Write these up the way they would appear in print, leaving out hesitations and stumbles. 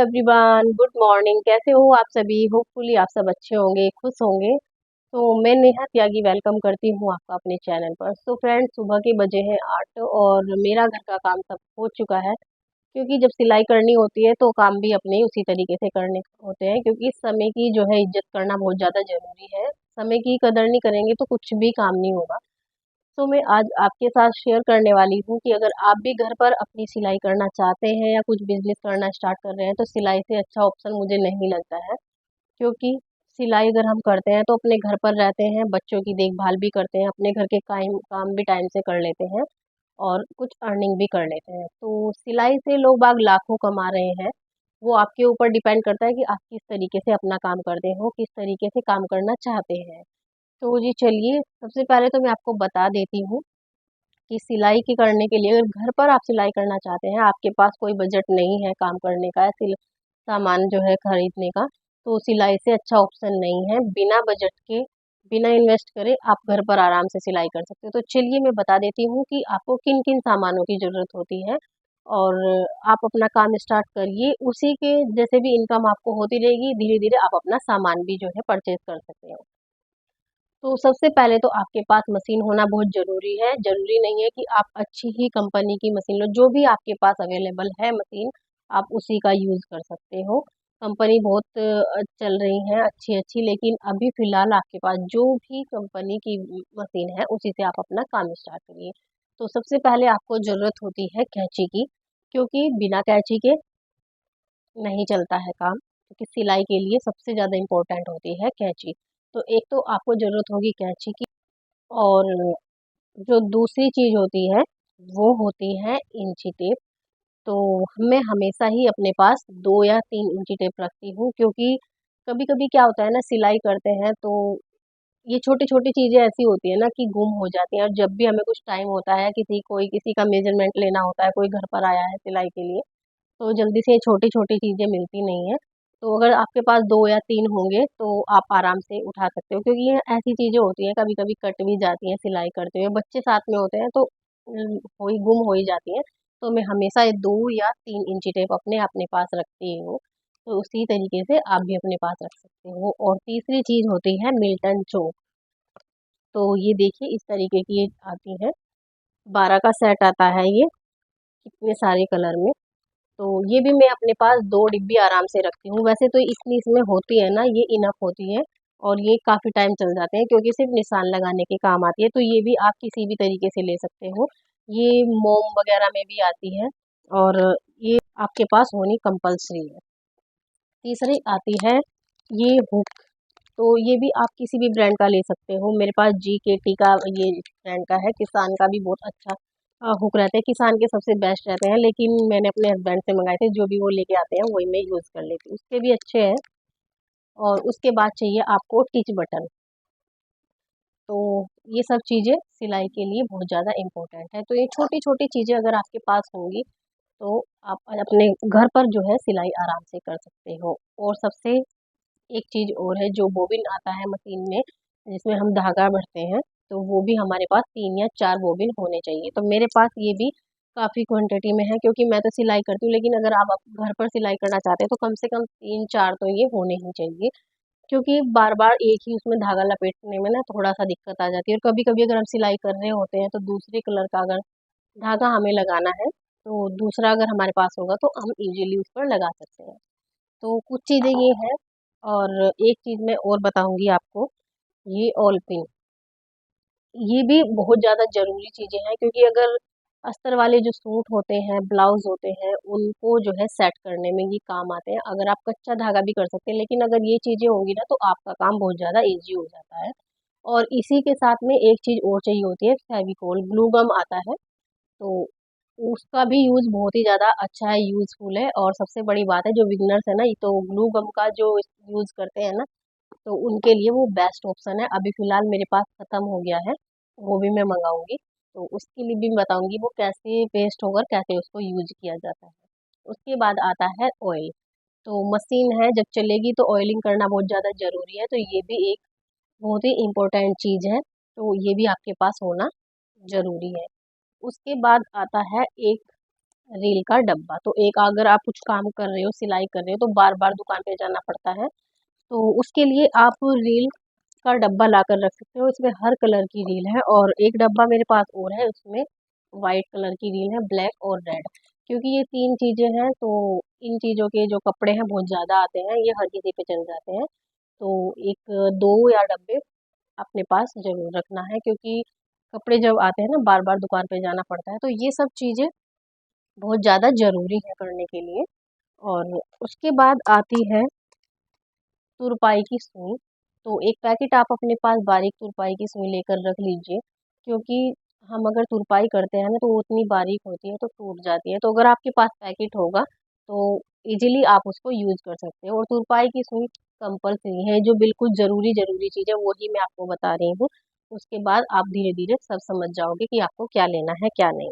Everyone, good morning. कैसे हो आप सभी? होपफुली आप सब अच्छे होंगे, खुश होंगे। तो मैं नेहा त्यागी वेलकम करती हूँ आपका अपने चैनल पर। तो फ्रेंड्स, सुबह के बजे हैं 8 और मेरा घर का काम सब हो चुका है। क्योंकि जब सिलाई करनी होती है तो काम भी अपने उसी तरीके से करने होते हैं, क्योंकि समय की जो है इज्जत करना बहुत ज़्यादा ज़रूरी है। समय की कदर नहीं करेंगे तो कुछ भी काम नहीं होगा। तो मैं आज आपके साथ शेयर करने वाली हूँ कि अगर आप भी घर पर अपनी सिलाई करना चाहते हैं या कुछ बिजनेस करना स्टार्ट कर रहे हैं तो सिलाई से अच्छा ऑप्शन मुझे नहीं लगता है। क्योंकि सिलाई अगर हम करते हैं तो अपने घर पर रहते हैं, बच्चों की देखभाल भी करते हैं, अपने घर के काम काम भी टाइम से कर लेते हैं और कुछ अर्निंग भी कर लेते हैं। तो सिलाई से लोग बाग लाखों कमा रहे हैं। वो आपके ऊपर डिपेंड करता है कि आप किस तरीके से अपना काम करते हो, किस तरीके से काम करना चाहते हैं। तो जी चलिए, सबसे पहले तो मैं आपको बता देती हूँ कि सिलाई की करने के लिए अगर घर पर आप सिलाई करना चाहते हैं, आपके पास कोई बजट नहीं है काम करने का, सामान जो है खरीदने का, तो सिलाई से अच्छा ऑप्शन नहीं है। बिना बजट के, बिना इन्वेस्ट करे आप घर पर आराम से सिलाई कर सकते हो। तो चलिए मैं बता देती हूँ कि आपको किन किन सामानों की ज़रूरत होती है और आप अपना काम स्टार्ट करिए। उसी के जैसे भी इनकम आपको होती रहेगी, धीरे धीरे आप अपना सामान भी जो है परचेज कर सकते हो। तो सबसे पहले तो आपके पास मशीन होना बहुत ज़रूरी है। ज़रूरी नहीं है कि आप अच्छी ही कंपनी की मशीन लो, जो भी आपके पास अवेलेबल है मशीन, आप उसी का यूज़ कर सकते हो। कंपनी बहुत चल रही हैं अच्छी-अच्छी, लेकिन अभी फ़िलहाल आपके पास जो भी कंपनी की मशीन है, उसी से आप अपना काम स्टार्ट करिए। तो सबसे पहले आपको ज़रूरत होती है कैंची की, क्योंकि बिना कैंची के नहीं चलता है काम, क्योंकि सिलाई के लिए सबसे ज़्यादा इम्पोर्टेंट होती है कैंची। तो एक तो आपको ज़रूरत होगी कैंची की, और जो दूसरी चीज़ होती है वो होती है इंची टेप। तो मैं हमेशा ही अपने पास 2 या 3 इंची टेप रखती हूँ, क्योंकि कभी-कभी क्या होता है ना, सिलाई करते हैं तो ये छोटी-छोटी चीज़ें ऐसी होती है ना कि गुम हो जाती हैं, और जब भी हमें कुछ टाइम होता है, किसी का मेज़रमेंट लेना होता है, कोई घर पर आया है सिलाई के लिए, तो जल्दी से छोटी-छोटी चीज़ें मिलती नहीं हैं। तो अगर आपके पास 2 या 3 होंगे तो आप आराम से उठा सकते हो, क्योंकि ये ऐसी चीज़ें होती हैं, कभी-कभी कट भी जाती हैं सिलाई करते हुए, बच्चे साथ में होते हैं तो गुम हो ही जाती हैं। तो मैं हमेशा ये 2 या 3 इंची टेप अपने अपने पास रखती हूँ। तो उसी तरीके से आप भी अपने पास रख सकते हो। और तीसरी चीज़ होती है मिल्टन चोक। तो ये देखिए इस तरीके की ये आती है, 12 का सेट आता है ये, इतने सारे कलर में। तो ये भी मैं अपने पास 2 डिब्बी आराम से रखती हूँ। वैसे तो इतनी इसमें होती है ना, ये इनफ होती है और ये काफ़ी टाइम चल जाते हैं, क्योंकि सिर्फ़ निशान लगाने के काम आती है। तो ये भी आप किसी भी तरीके से ले सकते हो। ये मोम वग़ैरह में भी आती है और ये आपके पास होनी कंपल्सरी है। तीसरी आती है ये हुक। तो ये भी आप किसी भी ब्रांड का ले सकते हो। मेरे पास जीकेटी का ये ब्रांड का है, किसान का भी बहुत अच्छा हुक रहते हैं। किसान के सबसे बेस्ट रहते हैं, लेकिन मैंने अपने हस्बैंड से मँगाए थे, जो भी वो लेके आते हैं वही मैं यूज़ कर लेती हूँ। उसके भी अच्छे हैं। और उसके बाद चाहिए आपको टिच बटन। तो ये सब चीज़ें सिलाई के लिए बहुत ज़्यादा इम्पोर्टेंट है। तो ये छोटी-छोटी चीज़ें अगर आपके पास होंगी तो आप अपने घर पर जो है सिलाई आराम से कर सकते हो। और सबसे एक चीज़ और है, जो बोबिन आता है मशीन में, जिसमें हम धागा भरते हैं, तो वो भी हमारे पास 3 या 4 बोबिन होने चाहिए। तो मेरे पास ये भी काफ़ी क्वांटिटी में है, क्योंकि मैं तो सिलाई करती हूँ, लेकिन अगर आप घर पर सिलाई करना चाहते हैं तो कम से कम 3-4 तो ये होने ही चाहिए। क्योंकि बार-बार एक ही उसमें धागा लपेटने में ना थोड़ा-सा दिक्कत आ जाती है, और कभी-कभी अगर हम सिलाई कर रहे होते हैं तो दूसरे कलर का अगर धागा हमें लगाना है, तो दूसरा अगर हमारे पास होगा तो हम ईज़िली उस पर लगा सकते हैं। तो कुछ चीज़ें ये हैं। और एक चीज़ मैं और बताऊँगी आपको, ये ऑल पिन, ये भी बहुत ज़्यादा ज़रूरी चीज़ें हैं, क्योंकि अगर अस्तर वाले जो सूट होते हैं, ब्लाउज़ होते हैं, उनको जो है सेट करने में ये काम आते हैं। अगर आप कच्चा धागा भी कर सकते हैं, लेकिन अगर ये चीज़ें होंगी ना तो आपका काम बहुत ज़्यादा ईज़ी हो जाता है। और इसी के साथ में एक चीज़ और चाहिए होती है, फेविकोल, ग्लू गम आता है। तो उसका भी यूज़ बहुत ही ज़्यादा अच्छा है, यूज़फुल है। और सबसे बड़ी बात है, जो बिगिनर्स है ना, ये तो ग्लू गम का जो यूज़ करते हैं ना, तो उनके लिए वो बेस्ट ऑप्शन है। अभी फ़िलहाल मेरे पास ख़त्म हो गया है, वो भी मैं मँगाऊँगी। तो उसके लिए भी बताऊँगी वो कैसे पेस्ट होगा, कैसे उसको यूज़ किया जाता है। उसके बाद आता है ऑयल। तो मशीन है, जब चलेगी तो ऑयलिंग करना बहुत ज़्यादा ज़रूरी है, तो ये भी एक बहुत ही इम्पोर्टेंट चीज़ है, तो ये भी आपके पास होना ज़रूरी है। उसके बाद आता है एक रील का डब्बा। तो एक अगर आप कुछ काम कर रहे हो, सिलाई कर रहे हो, तो बार बार दुकान पे जाना पड़ता है, तो उसके लिए आप रील का डब्बा ला कर रख सकते हो। इसमें हर कलर की रील है, और एक डब्बा मेरे पास और है, उसमें वाइट कलर की रील है, ब्लैक और रेड। क्योंकि ये तीन चीज़ें हैं, तो इन चीज़ों के जो कपड़े हैं बहुत ज़्यादा आते हैं, ये हर किसी पे चल जाते हैं। तो एक 2 या डब्बे अपने पास ज़रूर रखना है, क्योंकि कपड़े जब आते हैं ना, बार बार दुकान पे जाना पड़ता है, तो ये सब चीज़ें बहुत ज़्यादा ज़रूरी है करने के लिए। और उसके बाद आती है तुरपाई की सुई। तो एक पैकेट आप अपने पास बारीक तुरपाई की सुई लेकर रख लीजिए, क्योंकि हम अगर तुरपाई करते हैं ना, तो वो उतनी बारीक होती है तो टूट जाती है। तो अगर आपके पास पैकेट होगा, तो इजीली आप उसको यूज़ कर सकते हो। और तुरपाई की सुई कंपल्सरी है, जो बिल्कुल ज़रूरी ज़रूरी चीज़ है वही मैं आपको बता रही हूँ। उसके बाद आप धीरे धीरे सब समझ जाओगे कि आपको क्या लेना है क्या नहीं।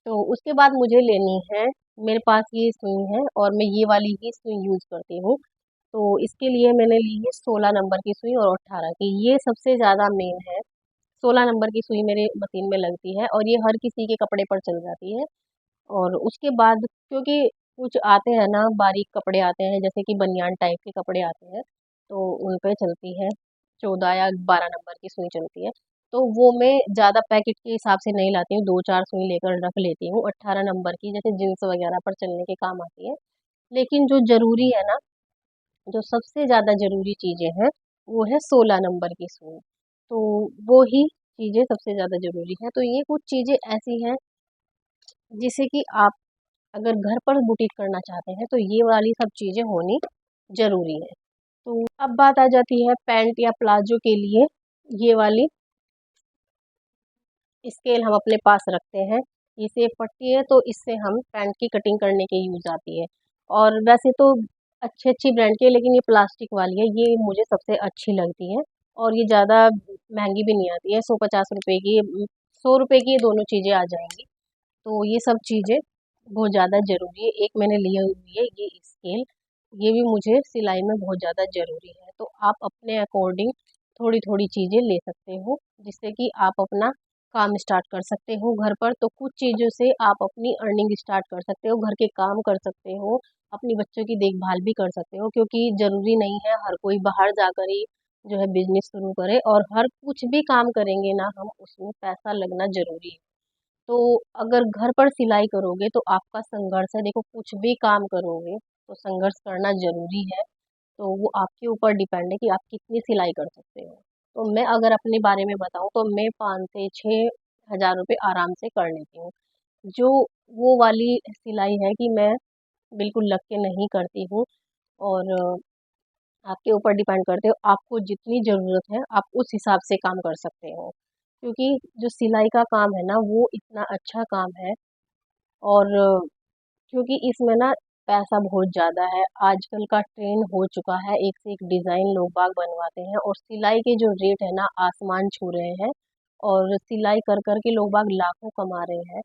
तो उसके बाद मुझे लेनी है, मेरे पास ये सुई है और मैं ये वाली ही सुई यूज़ करती हूँ। तो इसके लिए मैंने ली है 16 नंबर की सुई और 18 की, ये सबसे ज़्यादा मेन है। 16 नंबर की सुई मेरे मशीन में लगती है, और ये हर किसी के कपड़े पर चल जाती है। और उसके बाद, क्योंकि कुछ आते हैं ना बारीक कपड़े आते हैं, जैसे कि बनियान टाइप के कपड़े आते हैं, तो उन पे चलती है 14 या 12 नंबर की सुई चलती है। तो वो मैं ज़्यादा पैकेट के हिसाब से नहीं लाती हूँ, 2-4 सुई लेकर रख लेती हूँ 18 नंबर की, जैसे जीन्स वगैरह पर चलने के काम आती है। लेकिन जो ज़रूरी है ना, जो सबसे ज़्यादा ज़रूरी चीज़ें हैं, वो है 16 नंबर की सुई। तो वो ही चीज़ें सबसे ज़्यादा ज़रूरी हैं। तो ये कुछ चीज़ें ऐसी हैं जिसे कि आप अगर घर पर बुटीक करना चाहते हैं, तो ये वाली सब चीज़ें होनी ज़रूरी है। तो अब बात आ जाती है पैंट या प्लाज़ो के लिए, ये वाली स्केल हम अपने पास रखते हैं। इसे एक पट्टी है, तो इससे हम पैंट की कटिंग करने के यूज़ आती है। और वैसे तो अच्छी-अच्छी ब्रांड की है, लेकिन ये प्लास्टिक वाली है, ये मुझे सबसे अच्छी लगती है। और ये ज़्यादा महँगी भी नहीं आती है, 150 रुपए की, 100 रुपए की ये दोनों चीज़ें आ जाएँगी। तो ये सब चीज़ें बहुत ज़्यादा ज़रूरी है। एक मैंने ली हुई है ये स्केल, ये भी मुझे सिलाई में बहुत ज़्यादा ज़रूरी है। तो आप अपने अकॉर्डिंग थोड़ी-थोड़ी चीज़ें ले सकते हो, जिससे कि आप अपना काम स्टार्ट कर सकते हो घर पर। तो कुछ चीज़ों से आप अपनी अर्निंग स्टार्ट कर सकते हो, घर के काम कर सकते हो, अपनी बच्चों की देखभाल भी कर सकते हो, क्योंकि ज़रूरी नहीं है हर कोई बाहर जाकर ही जो है बिज़नेस शुरू करे, और हर कुछ भी काम करेंगे ना हम, उसमें पैसा लगना ज़रूरी है। तो अगर घर पर सिलाई करोगे तो आपका संघर्ष है, देखो कुछ भी काम करोगे तो संघर्ष करना ज़रूरी है। तो वो आपके ऊपर डिपेंड है कि आप कितनी सिलाई कर सकते हो। तो मैं अगर अपने बारे में बताऊँ, तो मैं 5 से 6 हज़ार रुपए आराम से कर लेती हूँ। जो वो वाली सिलाई है कि मैं बिल्कुल लग के नहीं करती हूँ, और आपके ऊपर डिपेंड करते हो, आपको जितनी ज़रूरत है आप उस हिसाब से काम कर सकते हो। क्योंकि जो सिलाई का काम है ना, वो इतना अच्छा काम है। और क्योंकि इसमें ना पैसा बहुत ज़्यादा है, आजकल का ट्रेंड हो चुका है, एक से एक डिज़ाइन लोग बाग बनवाते हैं, और सिलाई के जो रेट है ना आसमान छू रहे हैं, और सिलाई कर कर के लोग बाग लाखों कमा रहे हैं।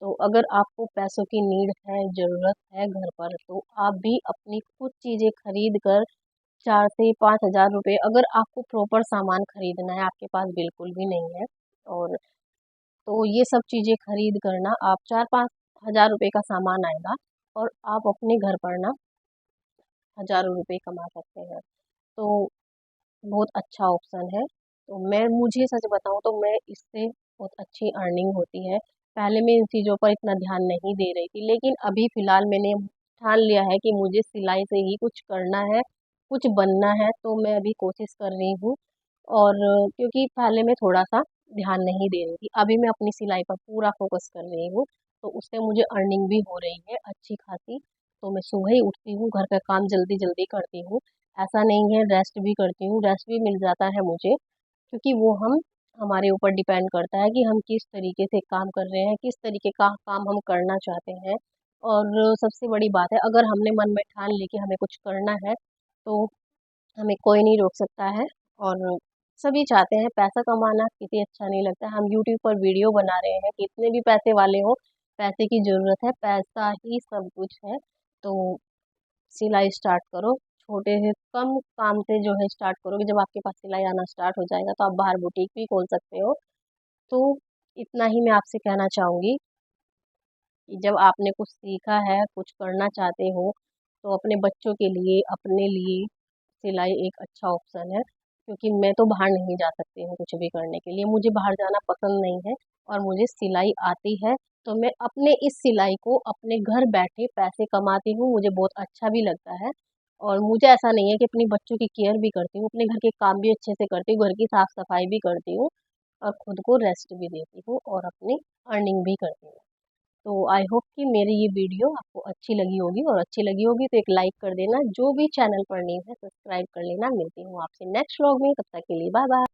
तो अगर आपको पैसों की नीड है, ज़रूरत है घर पर, तो आप भी अपनी कुछ चीज़ें खरीद कर 4 से 5 हज़ार रुपये, अगर आपको प्रॉपर सामान खरीदना है, आपके पास बिल्कुल भी नहीं है, और तो ये सब चीज़ें खरीद कर ना आप 4-5 हज़ार रुपए का सामान आएगा, और आप अपने घर पर ना हज़ारों रुपए कमा सकते हैं। तो बहुत अच्छा ऑप्शन है। तो मुझे सच बताऊँ तो मैं इससे बहुत अच्छी अर्निंग होती है। पहले मैं इन चीज़ों पर इतना ध्यान नहीं दे रही थी, लेकिन अभी फ़िलहाल मैंने ठान लिया है कि मुझे सिलाई से ही कुछ करना है, कुछ बनना है, तो मैं अभी कोशिश कर रही हूँ। और क्योंकि पहले मैं थोड़ा-सा ध्यान नहीं दे रही थी, अभी मैं अपनी सिलाई पर पूरा फ़ोकस कर रही हूँ, तो उससे मुझे अर्निंग भी हो रही है अच्छी-खासी। तो मैं सुबह ही उठती हूँ, घर का काम जल्दी-जल्दी करती हूँ। ऐसा नहीं है, रेस्ट भी करती हूँ, रेस्ट भी मिल जाता है मुझे, क्योंकि वो हमारे ऊपर डिपेंड करता है कि हम किस तरीके से काम कर रहे हैं, किस तरीके का काम हम करना चाहते हैं। और सबसे बड़ी बात है, अगर हमने मन में ठान ली कि हमें कुछ करना है, तो हमें कोई नहीं रोक सकता है। और सभी चाहते हैं पैसा कमाना, किसे अच्छा नहीं लगता। हम यूट्यूब पर वीडियो बना रहे हैं, कितने भी पैसे वाले हो, पैसे की ज़रूरत है, पैसा ही सब कुछ है। तो सिलाई स्टार्ट करो, छोटे से कम काम से जो है स्टार्ट करोगे, जब आपके पास सिलाई आना स्टार्ट हो जाएगा, तो आप बाहर बुटीक भी खोल सकते हो। तो इतना ही मैं आपसे कहना चाहूँगी। कि जब आपने कुछ सीखा है, कुछ करना चाहते हो, तो अपने बच्चों के लिए, अपने लिए सिलाई एक अच्छा ऑप्शन है। क्योंकि मैं तो बाहर नहीं जा सकती हूँ कुछ भी करने के लिए, मुझे बाहर जाना पसंद नहीं है और मुझे सिलाई आती है। तो मैं अपने इस सिलाई को अपने घर बैठे पैसे कमाती हूँ, मुझे बहुत अच्छा भी लगता है। और मुझे ऐसा नहीं है कि अपने बच्चों की केयर भी करती हूँ, अपने घर के काम भी अच्छे से करती हूँ, घर की साफ-सफाई भी करती हूँ और खुद को रेस्ट भी देती हूँ और अपनी अर्निंग भी करती हूँ। तो आई होप कि मेरी ये वीडियो आपको अच्छी लगी होगी, और अच्छी लगी होगी तो एक लाइक कर देना, जो भी चैनल पर न्यू है सब्सक्राइब कर लेना। मिलती हूँ आपसे नेक्स्ट व्लॉग में, तब तक के लिए बाय बाय।